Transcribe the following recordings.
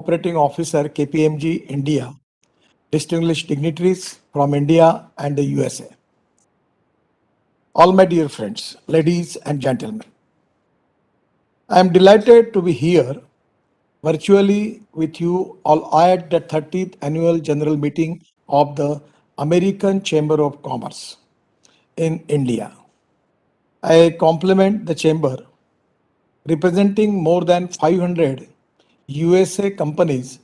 Operating Officer KPMG India, distinguished dignitaries from India and the USA, all my dear friends, ladies and gentlemen. I am delighted to be here virtually with you all at the 30th Annual General Meeting of the American Chamber of Commerce in India. I compliment the Chamber, representing more than 500 USA companies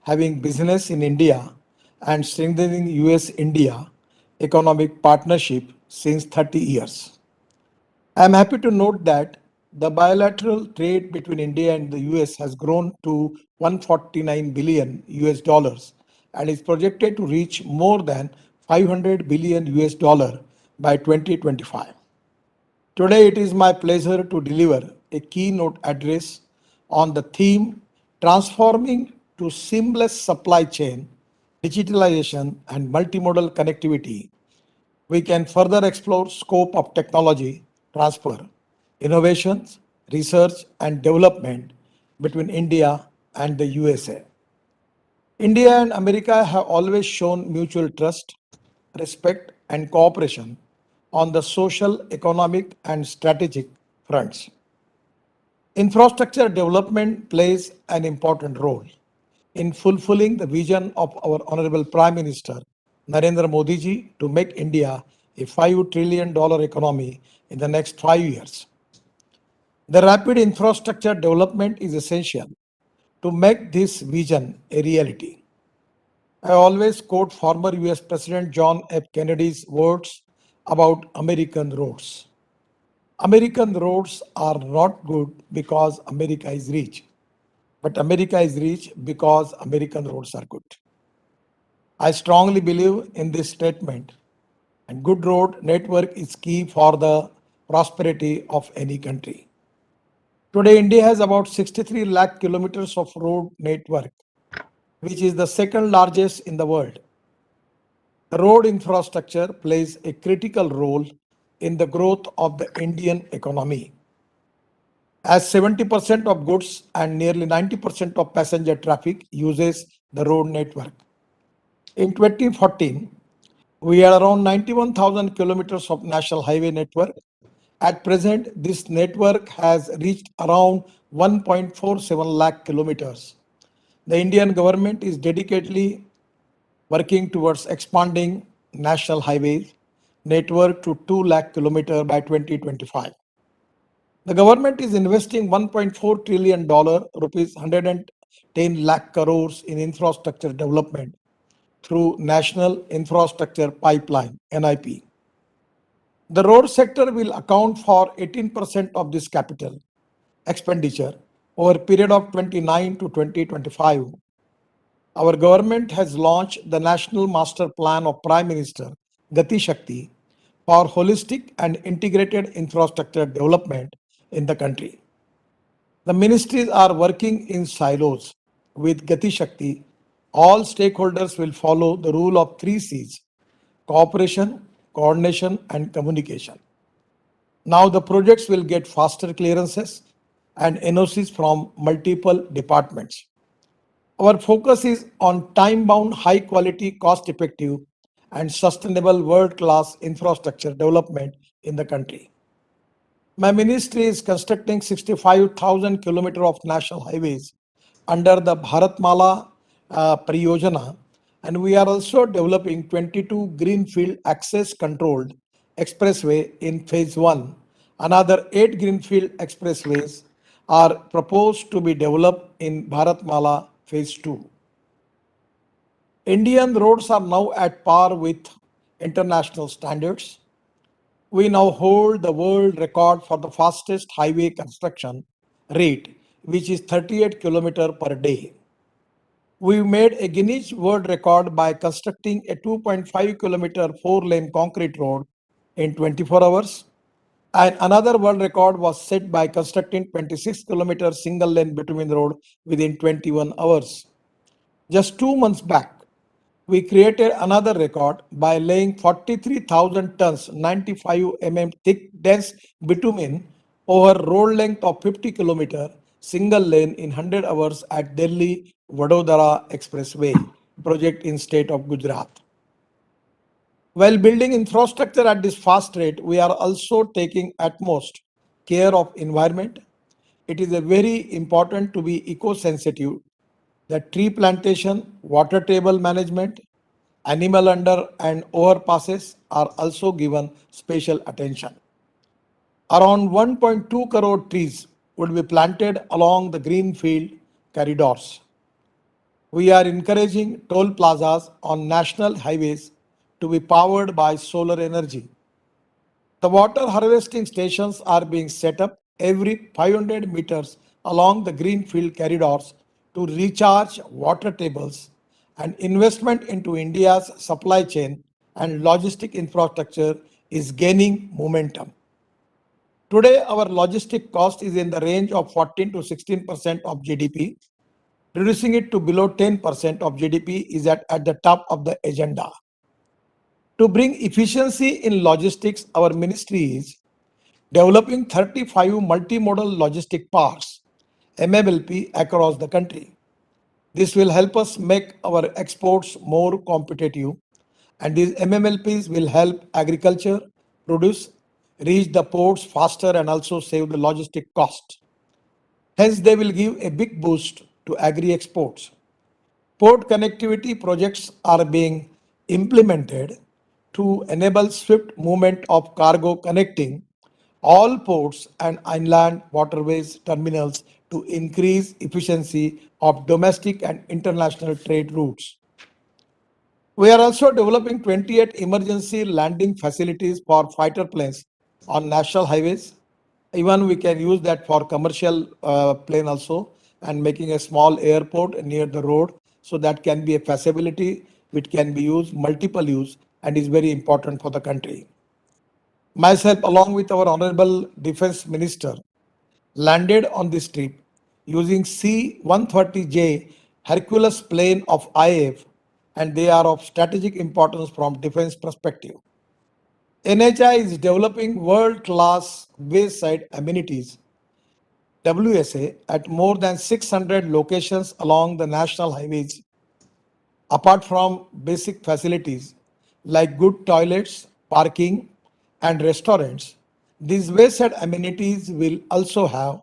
having business in India and strengthening US India economic partnership since 30 years. I am happy to note that the bilateral trade between India and the US has grown to 149 billion US dollars and is projected to reach more than 500 billion US dollar by 2025. Today, it is my pleasure to deliver a keynote address on the theme Transforming to Seamless Supply Chain, Digitalization, and Multimodal Connectivity. We can further explore scope of technology transfer, innovations, research, and development between India and the USA. India and America have always shown mutual trust, respect, and cooperation on the social, economic, and strategic fronts. Infrastructure development plays an important role in fulfilling the vision of our Honorable Prime Minister Narendra Modi ji to make India a $5 trillion economy in the next 5 years. The rapid infrastructure development is essential to make this vision a reality. I always quote former US President John F. Kennedy's words about American roads. American roads are not good because America is rich, but America is rich because American roads are good. I strongly believe in this statement, and good road network is key for the prosperity of any country. Today, India has about 63 lakh kilometers of road network, which is the second largest in the world. The road infrastructure plays a critical role in the growth of the Indian economy, as 70% of goods and nearly 90% of passenger traffic uses the road network. In 2014, we had around 91,000 kilometers of national highway network. At present, this network has reached around 1.47 lakh kilometers. The Indian government is dedicatedly working towards expanding national highways network to 2 lakh kilometer by 2025. The government is investing $1.4 trillion, rupees 110 lakh crores in infrastructure development through National Infrastructure Pipeline (NIP). The road sector will account for 18% of this capital expenditure over a period of 29 to 2025. Our government has launched the National Master Plan of Prime Minister Gati Shakti for holistic and integrated infrastructure development in the country. The ministries are working in silos. With Gati Shakti, all stakeholders will follow the rule of three C's: cooperation, coordination, and communication. Now the projects will get faster clearances and NOCs from multiple departments. Our focus is on time-bound, high-quality, cost-effective, and sustainable world-class infrastructure development in the country. My ministry is constructing 65,000 kilometers of national highways under the Bharatmala Pariyojana, and we are also developing 22 greenfield access controlled expressway in phase 1. Another 8 greenfield expressways are proposed to be developed in Bharatmala phase 2. Indian roads are now at par with international standards. We now hold the world record for the fastest highway construction rate, which is 38 km per day. We made a Guinness World Record by constructing a 2.5-kilometer 4-lane concrete road in 24 hours. And another world record was set by constructing 26-kilometer single-lane bitumen road within 21 hours. Just 2 months back, we created another record by laying 43,000 tons 95 mm thick dense bitumen over road length of 50 km single lane in 100 hours at Delhi Vadodara Expressway project in state of Gujarat. While building infrastructure at this fast rate, we are also taking utmost care of environment. It is a very important to be eco-sensitive. The tree plantation, water table management, animal under and overpasses are also given special attention. Around 1.2 crore trees would be planted along the greenfield corridors. We are encouraging toll plazas on national highways to be powered by solar energy. The water harvesting stations are being set up every 500 meters along the greenfield corridors to recharge water tables, and investment into India's supply chain and logistic infrastructure is gaining momentum. Today, our logistic cost is in the range of 14 to 16% of GDP. Reducing it to below 10% of GDP is at the top of the agenda. To bring efficiency in logistics, our ministry is developing 35 multimodal logistic parks, MMLP, across the country. This will help us make our exports more competitive, and these MMLPs will help agriculture produce reach the ports faster and also save the logistic cost. Hence, they will give a big boost to agri exports. Port connectivity projects are being implemented to enable swift movement of cargo connecting all ports and inland waterways terminals to increase efficiency of domestic and international trade routes. We are also developing 28 emergency landing facilities for fighter planes on national highways. Even we can use that for commercial plane also, and making a small airport near the road, so that can be a facility which can be used multiple use and is very important for the country. Myself, along with our Honorable Defense Minister, landed on this trip using C-130J Hercules plane of IAF, and they are of strategic importance from defense perspective. NHI is developing world-class wayside amenities WSA at more than 600 locations along the national highways. Apart from basic facilities like good toilets, parking, and restaurants, these wayside amenities will also have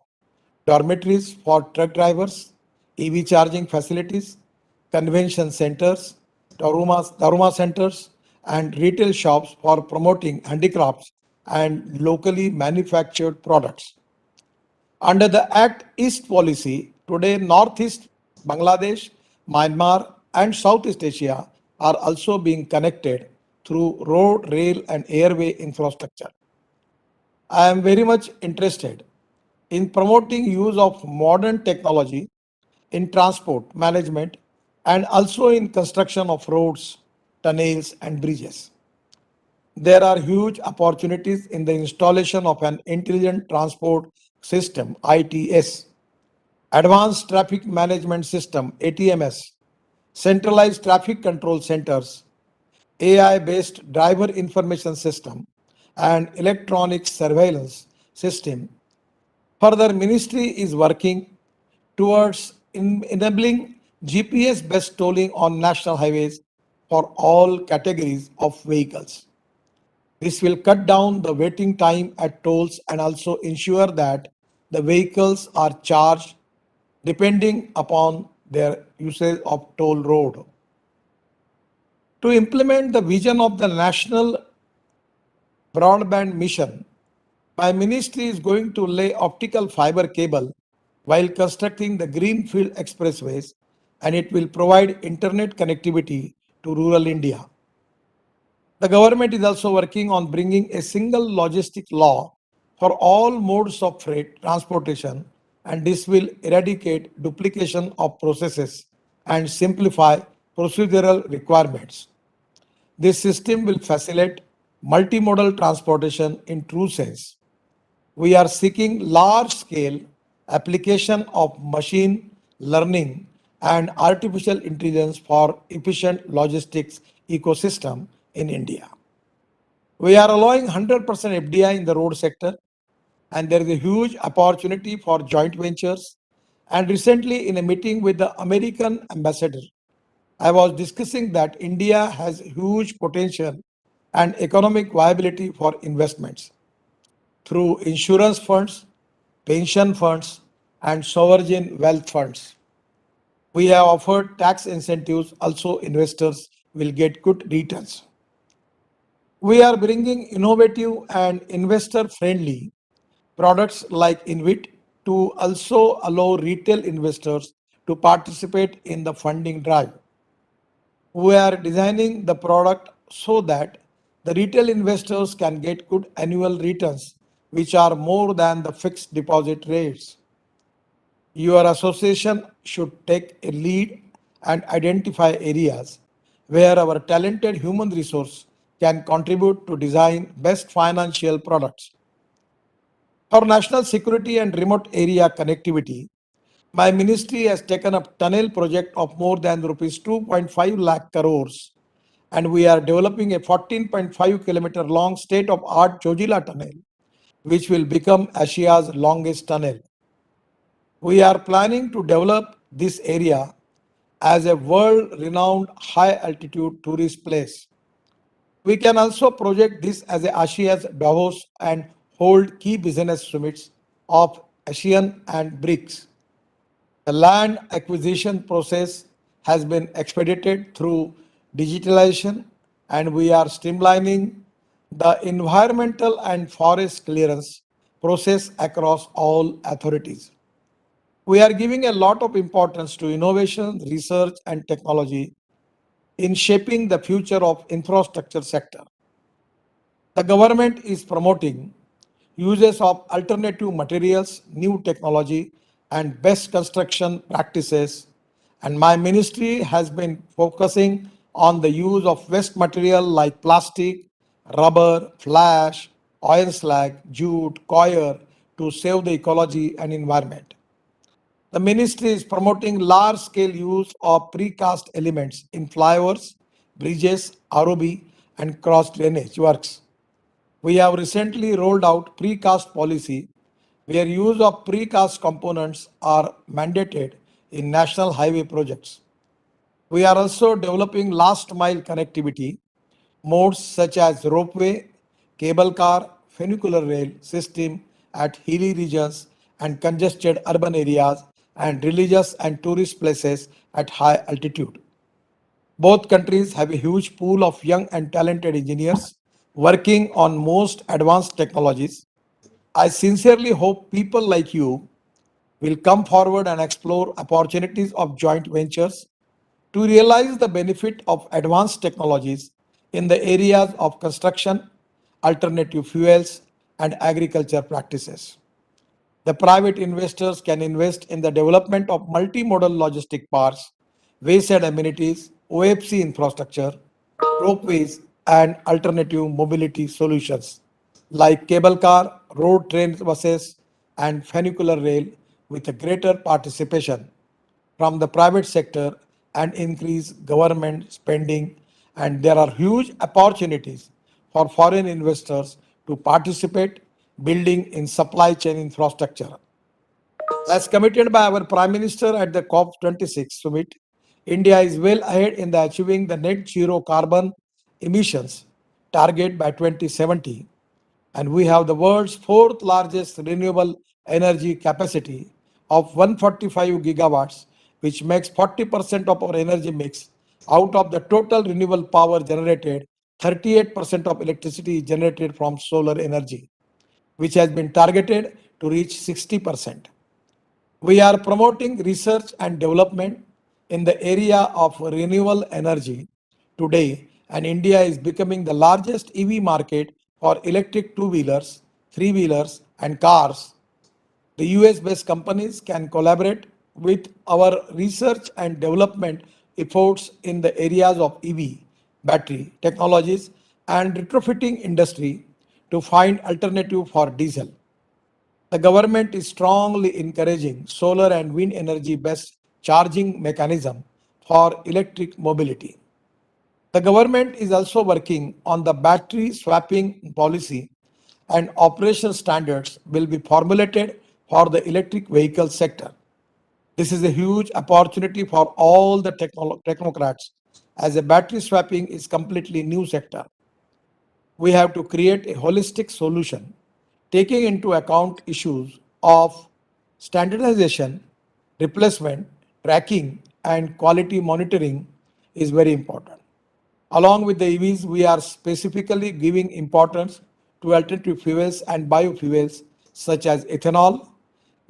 dormitories for truck drivers, EV charging facilities, convention centers, Daruma centers, and retail shops for promoting handicrafts and locally manufactured products. Under the Act East policy, today Northeast, Bangladesh, Myanmar, and Southeast Asia are also being connected through road, rail, and airway infrastructure. I am very much interested in promoting use of modern technology in transport management and also in construction of roads, tunnels, and bridges. There are huge opportunities in the installation of an intelligent transport system ITS, advanced traffic management system ATMS, centralized traffic control centers, AI based driver information system, and electronic surveillance system. Further, ministry is working towards enabling GPS based tolling on national highways for all categories of vehicles. This will cut down the waiting time at tolls and also ensure that the vehicles are charged depending upon their usage of toll road. To implement the vision of the national broadband mission, my ministry is going to lay optical fiber cable while constructing the greenfield expressways, and it will provide internet connectivity to rural India. The government is also working on bringing a single logistic law for all modes of freight transportation, and this will eradicate duplication of processes and simplify procedural requirements. This system will facilitate multimodal transportation in true sense. We are seeking large scale application of machine learning and artificial intelligence for efficient logistics ecosystem in India. We are allowing 100% FDI in the road sector, and there is a huge opportunity for joint ventures And recently, in a meeting with the American ambassador, I was discussing that India has huge potential and economic viability for investments through insurance funds, pension funds, and sovereign wealth funds. We have offered tax incentives, also, investors will get good returns. We are bringing innovative and investor friendly products like InvIT to also allow retail investors to participate in the funding drive. We are designing the product so that the retail investors can get good annual returns, which are more than the fixed deposit rates. Your association should take a lead and identify areas where our talented human resource can contribute to design best financial products. For national security and remote area connectivity, my ministry has taken up tunnel project of more than rupees 2.5 lakh crores, and we are developing a 14.5-kilometer long state-of-art Chojila tunnel, which will become Asia's longest tunnel. We are planning to develop this area as a world-renowned high-altitude tourist place. We can also project this as a Asia's Davos and hold key business summits of ASEAN and BRICS. The land acquisition process has been expedited through digitalization, and we are streamlining the environmental and forest clearance process across all authorities. We are giving a lot of importance to innovation, research, and technology in shaping the future of infrastructure sector. The government is promoting uses of alternative materials, new technology, and best construction practices. And my ministry has been focusing on the use of waste material like plastic, rubber, flash, oil slag, jute, coir to save the ecology and environment. The ministry is promoting large scale use of precast elements in flyovers, bridges, ROB, and cross drainage works. We have recently rolled out precast policy where use of precast components are mandated in national highway projects. We are also developing last mile connectivity modes such as ropeway, cable car, funicular rail system at hilly regions and congested urban areas and religious and tourist places at high altitude. Both countries have a huge pool of young and talented engineers working on most advanced technologies. I sincerely hope people like you will come forward and explore opportunities of joint ventures to realize the benefit of advanced technologies in the areas of construction, alternative fuels, and agriculture practices. The private investors can invest in the development of multimodal logistic parks, wayside amenities, OFC infrastructure, ropeways, and alternative mobility solutions like cable car, road train buses, and funicular rail with a greater participation from the private sector and increase government spending. And there are huge opportunities for foreign investors to participate building in supply chain infrastructure. As committed by our Prime Minister at the COP26 summit, India is well ahead in the achieving the net zero carbon emissions target by 2070, and we have the world's fourth largest renewable energy capacity of 145 gigawatts, which makes 40% of our energy mix. Out of the total renewable power generated, 38% of electricity is generated from solar energy, which has been targeted to reach 60%. We are promoting research and development in the area of renewable energy today, and India is becoming the largest EV market for electric two-wheelers, three-wheelers, and cars. The US-based companies can collaborate with our research and development efforts in the areas of EV, battery technologies, and retrofitting industry to find alternative for diesel. The government is strongly encouraging solar and wind energy based charging mechanism for electric mobility. The government is also working on the battery swapping policy, and operational standards will be formulated for the electric vehicle sector. This is a huge opportunity for all the technocrats as a battery swapping is completely new sector. We have to create a holistic solution taking into account issues of standardization, replacement, tracking, and quality monitoring is very important. Along with the EVs, we are specifically giving importance to alternative fuels and biofuels such as ethanol,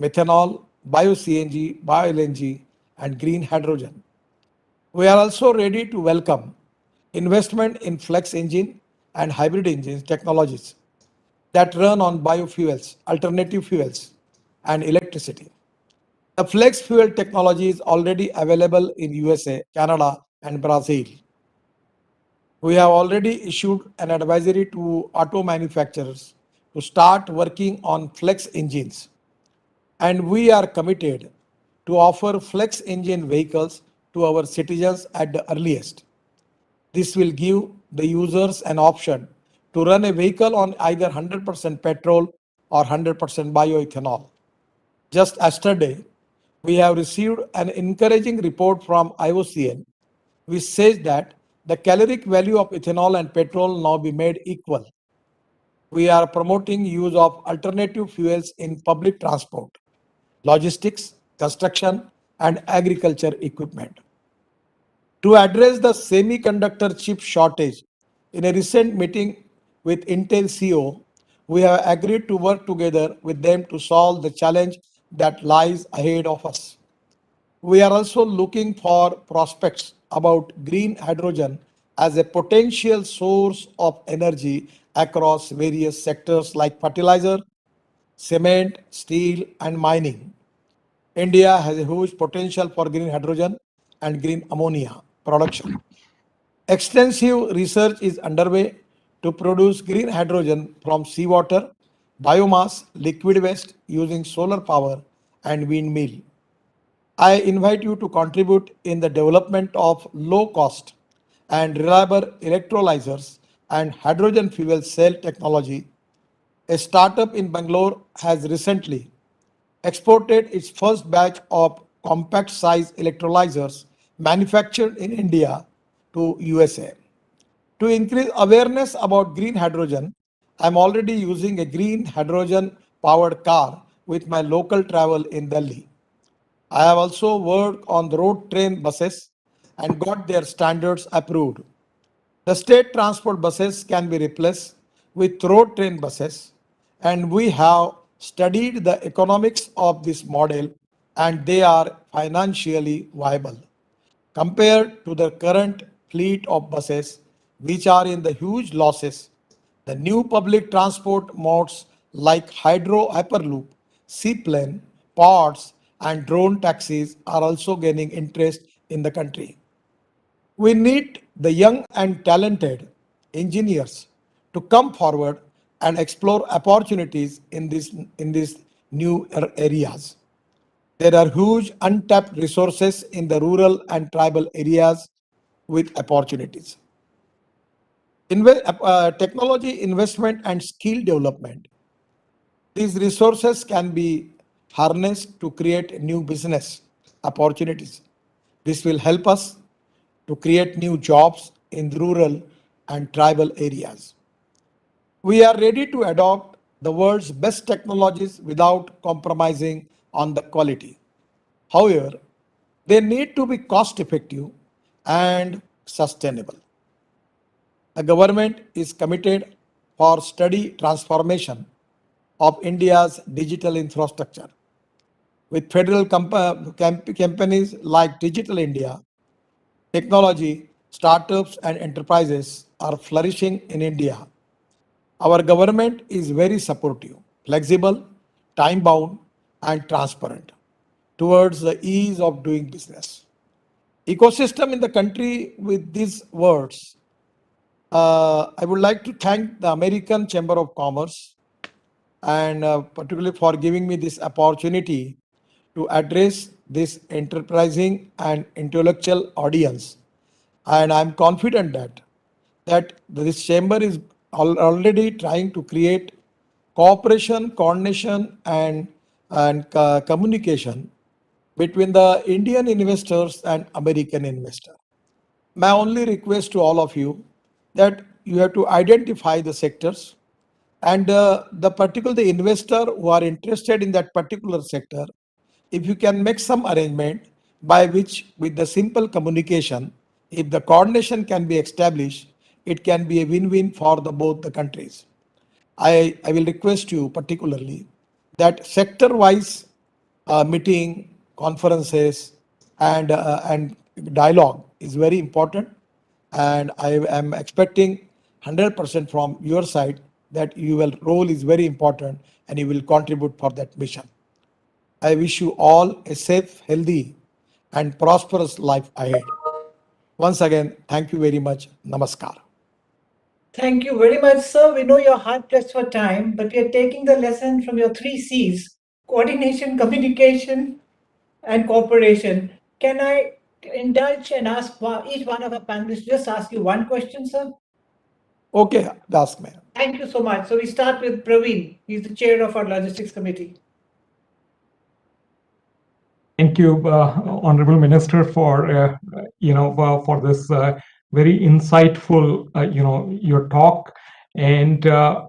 methanol, bio-CNG, bio-LNG, and green hydrogen. We are also ready to welcome investment in flex engine and hybrid engine technologies that run on biofuels, alternative fuels, and electricity. The flex fuel technology is already available in USA, Canada, and Brazil. We have already issued an advisory to auto manufacturers to start working on flex engines, and we are committed to offer flex engine vehicles to our citizens at the earliest. This will give the users an option to run a vehicle on either 100% petrol or 100% bioethanol. Just yesterday, we have received an encouraging report from IOCL which says that the caloric value of ethanol and petrol now be made equal. We are promoting use of alternative fuels in public transport, logistics, construction, and agriculture equipment. To address the semiconductor chip shortage, in a recent meeting with Intel CEO, we have agreed to work together with them to solve the challenge that lies ahead of us. We are also looking for prospects about green hydrogen as a potential source of energy across various sectors like fertilizer, cement, steel, and mining. India has a huge potential for green hydrogen and green ammonia production. Extensive research is underway to produce green hydrogen from seawater, biomass, liquid waste using solar power and windmill. I invite you to contribute in the development of low cost and reliable electrolyzers and hydrogen fuel cell technology. A startup in Bangalore has recently exported its first batch of compact size electrolyzers manufactured in India to USA. To increase awareness about green hydrogen, I'm already using a green hydrogen powered car with my local travel in Delhi. I have also worked on the road train buses and got their standards approved. The state transport buses can be replaced with road train buses, and we have studied the economics of this model and they are financially viable. Compared to the current fleet of buses, which are in the huge losses, the new public transport modes like hydro hyperloop, seaplane, pods, and drone taxis are also gaining interest in the country. We need the young and talented engineers to come forward and explore opportunities in these new areas. There are huge untapped resources in the rural and tribal areas with opportunities. Technology investment and skill development. These resources can be harnessed to create new business opportunities. This will help us to create new jobs in rural and tribal areas. We are ready to adopt the world's best technologies without compromising on the quality. However, they need to be cost effective and sustainable. The government is committed for steady transformation of India's digital infrastructure. With federal companies like Digital India, technology, startups, and enterprises are flourishing in India. Our government is very supportive, flexible, time bound, and transparent towards the ease of doing business. Ecosystem in the country with these words. I would like to thank the American Chamber of Commerce and particularly for giving me this opportunity to address this enterprising and intellectual audience. And I'm confident that this chamber is already trying to create cooperation, coordination, and communication between the Indian investors and American investor. My only request to all of you that you have to identify the sectors and the particular the investor who are interested in that particular sector, if you can make some arrangement by which with the simple communication, if the coordination can be established, it can be a win-win for the both the countries. I will request you particularly that sector-wise meeting, conferences, and dialogue is very important. And I am expecting 100% from your side that your role is very important and you will contribute for that mission. I wish you all a safe, healthy, and prosperous life ahead. Once again, thank you very much. Namaskar. Thank you very much, sir. We know you're hard pressed for time, but we are taking the lesson from your three C's: coordination, communication, and cooperation. Can I indulge and ask each one of our panelists to just ask you one question, sir? Okay, ask me. Thank you so much. So we start with Praveen. He's the chair of our logistics committee. Thank you, Honorable Minister, for for this very insightful your talk. And a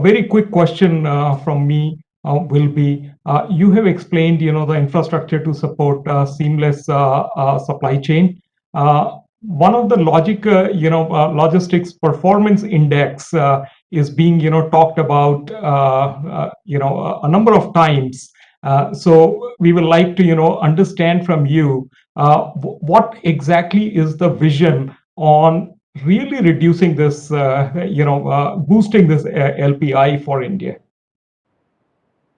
very quick question from me will be: you have explained the infrastructure to support seamless supply chain. One of the logistics performance index is being talked about a number of times. So we would like to understand from you what exactly is the vision on really reducing this, boosting this LPI for India.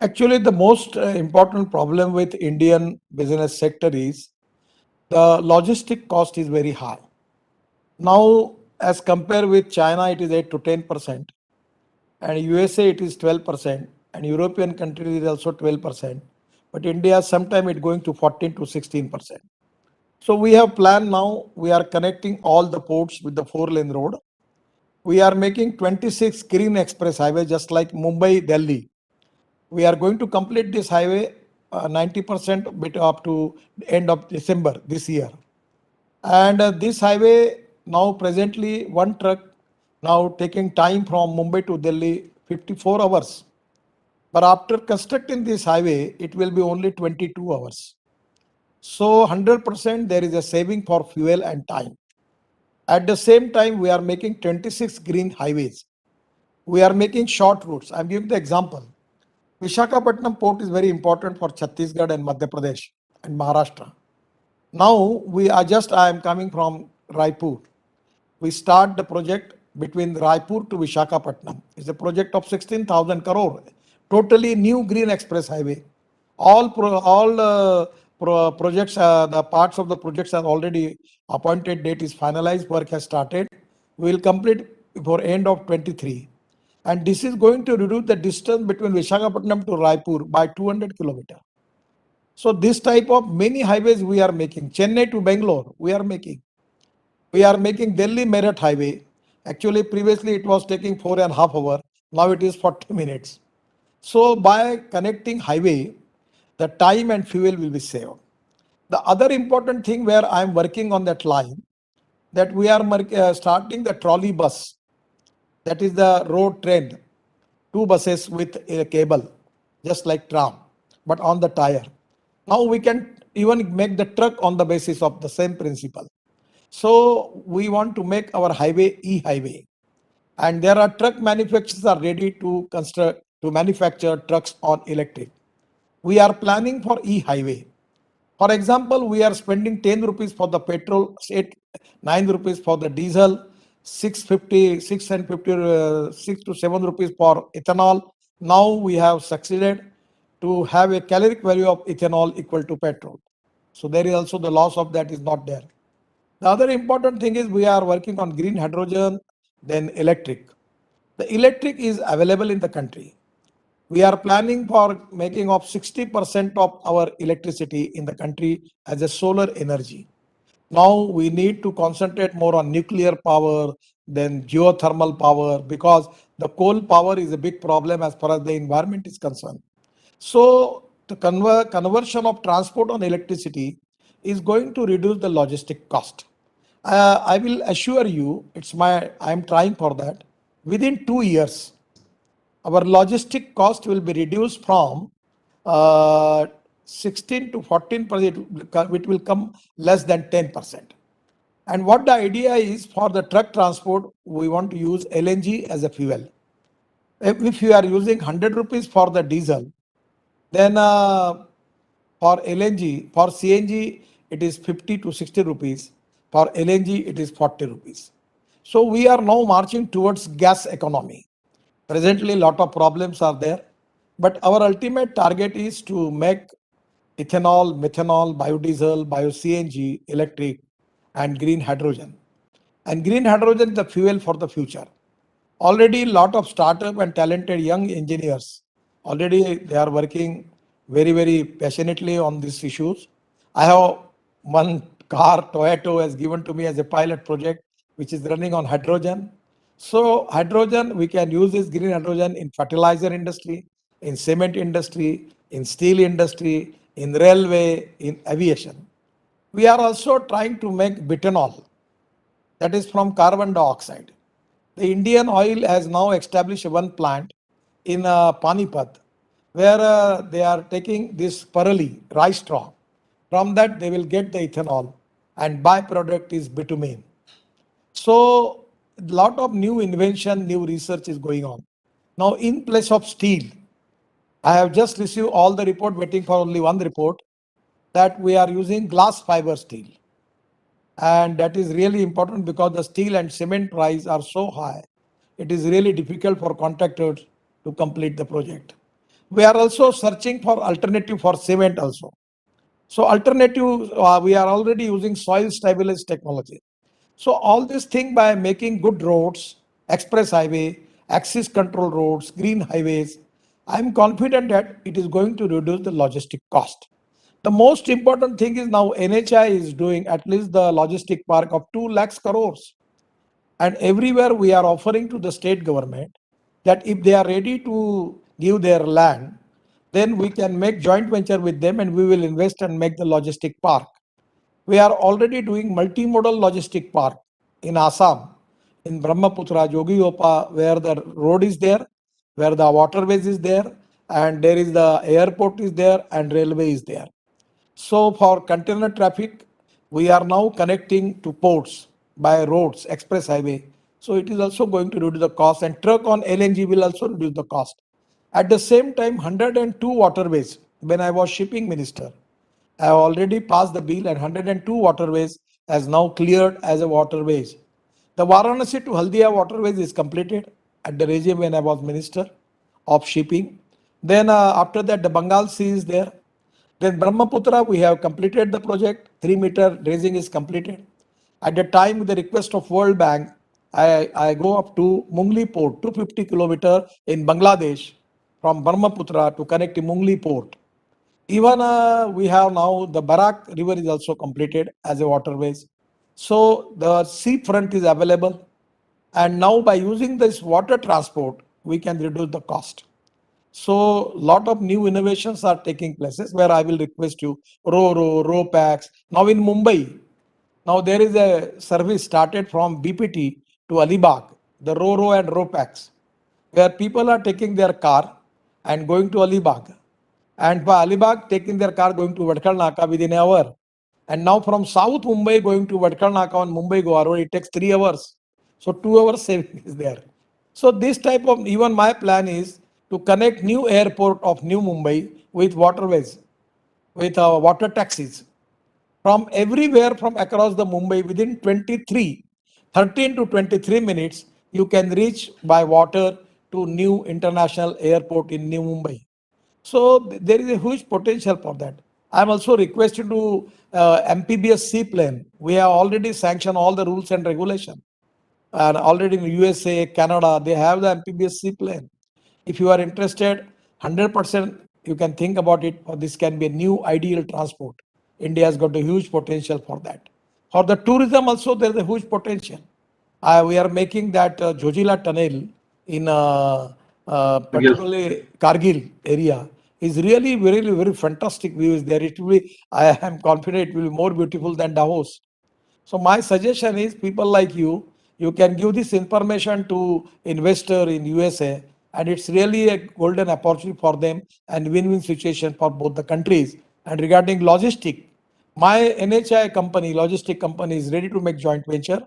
Actually, the most important problem with Indian business sector is the logistic cost is very high. Now, as compared with China, it is 8 to 10%, and USA it is 12%, and European countries is also 12%. But India sometime it going to 14 to 16%. So we have planned now. We are connecting all the ports with the 4-lane road. We are making 26 green express highway just like Mumbai, Delhi. We are going to complete this highway 90% bit up to end of December this year. And this highway now presently one truck now taking time from Mumbai to Delhi 54 hours. But after constructing this highway, it will be only 22 hours. So 100% there is a saving for fuel and time. At the same time, we are making 26 green highways. We are making short routes. I'm giving the example. Visakhapatnam port is very important for Chhattisgarh and Madhya Pradesh and Maharashtra. Now I am coming from Raipur. We start the project between Raipur to Visakhapatnam. It's a project of 16,000 crore. Totally new green express highway. All projects, the parts of the projects are already appointed date is finalized. Work has started. We will complete before end of 23. And this is going to reduce the distance between Visakhapatnam to Raipur by 200 kilometers. So this type of many highways we are making. Chennai to Bangalore, we are making. We are making Delhi Meerut highway. Actually, previously it was taking 4.5 hours. Now it is 40 minutes. So by connecting highway, the time and fuel will be saved. The other important thing where I am working on that line, that we are starting the trolley bus. That is the road train. 2 buses with a cable, just like tram, but on the tire. Now we can even make the truck on the basis of the same principle. So we want to make our highway e-highway, and there are truck manufacturers are ready to manufacture trucks on electric. We are planning for e-highway. For example, we are spending 10 rupees for the petrol, 9 rupees for the diesel, 6 to 7 rupees for ethanol. Now we have succeeded to have a caloric value of ethanol equal to petrol. So there is also the loss of that is not there. The other important thing is we are working on green hydrogen, then electric. The electric is available in the country. We are planning for making of 60% of our electricity in the country as a solar energy. Now we need to concentrate more on nuclear power than geothermal power, because the coal power is a big problem as far as the environment is concerned. So the conversion of transport on electricity is going to reduce the logistic cost. I will assure you, I am trying for that. Within 2 years, our logistic cost will be reduced from uh, 16 to 14%. It will come less than 10%. And what the idea is, for the truck transport, we want to use LNG as a fuel. If you are using 100 rupees for the diesel, then for LNG, for CNG, it is 50 to 60 rupees. For LNG, it is 40 rupees. So we are now marching towards gas economy. Presently, a lot of problems are there, but our ultimate target is to make ethanol, methanol, biodiesel, bio-CNG, electric, and green hydrogen. And green hydrogen is the fuel for the future. Already a lot of startup and talented young engineers, already they are working very passionately on these issues. I have one car Toyota has given to me as a pilot project which is running on hydrogen. So hydrogen, we can use this green hydrogen in fertilizer industry, in cement industry, in steel industry, in railway, in aviation. We are also trying to make butanol, that is from carbon dioxide. The Indian Oil has now established one plant in Panipat, where they are taking this parali, rice straw. From that, they will get the ethanol, and byproduct is bitumen. So, a lot of new invention, new research is going on. Now, in place of steel, I have just received all the report, waiting for only one report, that we are using glass fiber steel. And that is really important because the steel and cement price are so high. It is really difficult for contractors to complete the project. We are also searching for alternative for cement also. So alternative, we are already using soil stabilized technology. So all this thing, by making good roads, express highway, access control roads, green highways, I am confident that it is going to reduce the logistic cost. The most important thing is now NHI is doing at least the logistic park of 2 lakhs crores. And everywhere we are offering to the state government that if they are ready to give their land, then we can make joint venture with them and we will invest and make the logistic park. We are already doing multimodal logistic park in Assam, in Brahmaputra, Jogiopa, where the road is there, where the waterways is there, and there is the airport is there and railway is there. So for container traffic, we are now connecting to ports by roads, express highway. So it is also going to reduce the cost, and truck on LNG will also reduce the cost. At the same time, 102 waterways, when I was shipping minister, I have already passed the bill, and 102 waterways has now cleared as a waterways. The Varanasi to Haldia waterways is completed at the regime when I was minister of shipping. Then after that, the Bengal Sea is there. Then Brahmaputra, we have completed the project. 3-meter dredging is completed. At the time, with the request of World Bank, I go up to Mungli port, 250 kilometer in Bangladesh, from Brahmaputra to connect to Mungli port. Even we have now the Barak river is also completed as a waterways. So the sea front is available. And now by using this water transport, we can reduce the cost. So lot of new innovations are taking places, where I will request you, Ro packs. Now in Mumbai, now there is a service started from BPT to Alibag, the Ro and Ro packs, where people are taking their car and going to Alibag, and by Alibag taking their car going to Vadkal Naka within an hour. And now from South Mumbai going to Vadkal Naka on Mumbai Goa Road, it takes 3 hours. So 2 hours saving is there. So this type of, even my plan is to connect new airport of New Mumbai with waterways, with water taxis from everywhere from across the Mumbai within 13 to 23 minutes, you can reach by water to new international airport in New Mumbai. So there is a huge potential for that. I'm also requested to MPBS seaplane. We have already sanctioned all the rules and regulation. And already in USA, Canada, they have the MPBS seaplane. If you are interested, 100% you can think about it, or this can be a new ideal transport. India has got a huge potential for that. For the tourism also, there is a huge potential. We are making that Jojila tunnel in Yes. particularly Kargil area is really very, very fantastic view is there. It will be, I am confident it will be more beautiful than Davos. So my suggestion is people like you can give this information to investor in USA, and it's really a golden opportunity for them and win-win situation for both the countries. And regarding logistic, my NHI company, logistic company is ready to make joint venture.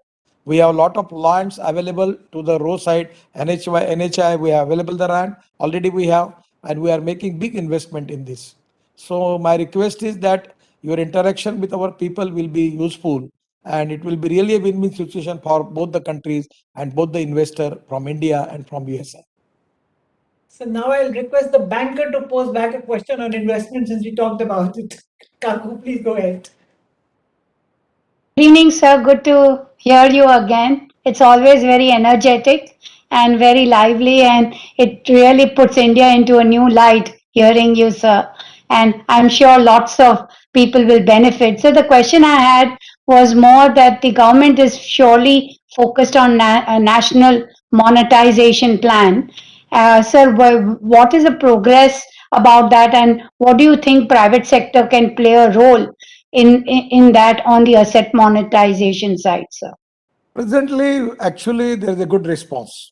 We have a lot of lands available to the roadside. NHI, we have available the land already we have, and we are making big investment in this. So my request is that your interaction with our people will be useful, and it will be really a win-win situation for both the countries and both the investor from India and from USA. So now I'll request the banker to pose back a question on investment since we talked about it. Kaku, please go ahead. Good evening, sir. Good to hear you again. It's always very energetic and very lively, and it really puts India into a new light hearing you, sir. And I'm sure lots of people will benefit. So, the question I had was more that the government is surely focused on a national monetization plan. Sir, what is the progress about that, and what do you think private sector can play a role in that on the asset monetization side, sir? Presently, actually, there is a good response,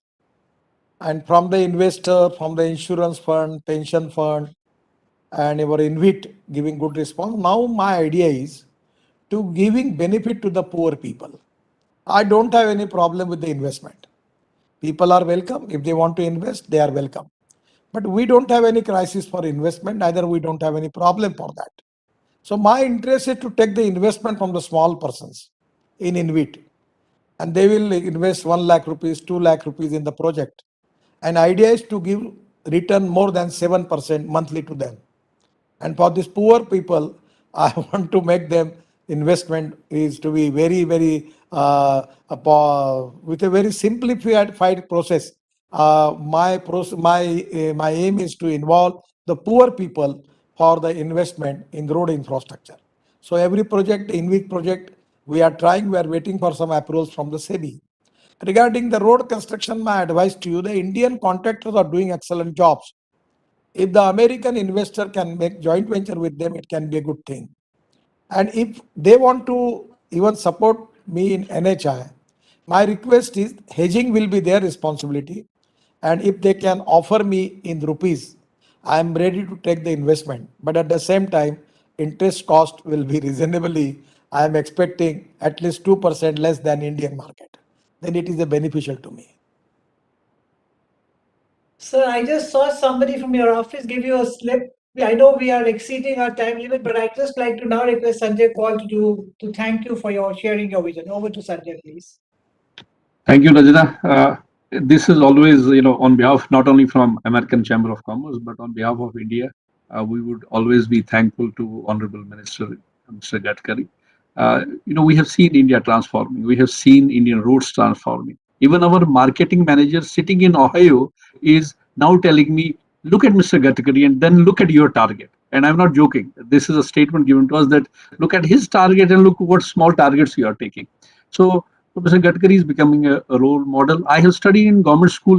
and from the investor, from the insurance fund, pension fund, and our INVIT giving good response. Now my idea is to giving benefit to the poor people. I don't have any problem with the investment. People are welcome. If they want to invest, they are welcome. But we don't have any crisis for investment, neither we don't have any problem for that. So my interest is to take the investment from the small persons in INVIT, and they will invest 1 lakh rupees, 2 lakh rupees in the project. And idea is to give return more than 7% monthly to them. And for these poor people, I want to make them investment is to be very, very with a very simplified process. My aim is to involve the poor people for the investment in road infrastructure. So every project, in which project we are trying, we are waiting for some approvals from the SEBI. Regarding the road construction, my advice to you: the Indian contractors are doing excellent jobs. If the American investor can make joint venture with them, it can be a good thing. And if they want to even support me in NHI, my request is hedging will be their responsibility. And if they can offer me in rupees, I am ready to take the investment. But at the same time, interest cost will be reasonably, I am expecting at least 2% less than Indian market. Then it is a beneficial to me. Sir, I just saw somebody from your office give you a slip. I know we are exceeding our time limit, but I'd just like to now request Sanjay Kaul to thank you for your sharing your vision. Over to Sanjay, please. Thank you, Rajana. This is always, on behalf not only from American Chamber of Commerce, but on behalf of India, we would always be thankful to Honorable Minister Mr. Gadkari. We have seen India transforming. We have seen Indian roads transforming. Even our marketing manager sitting in Ohio is now telling me, look at Mr. Gadkari and then look at your target. And I'm not joking. This is a statement given to us that look at his target and look what small targets you are taking. So Mr. Gadkari is becoming a role model. I have studied in government school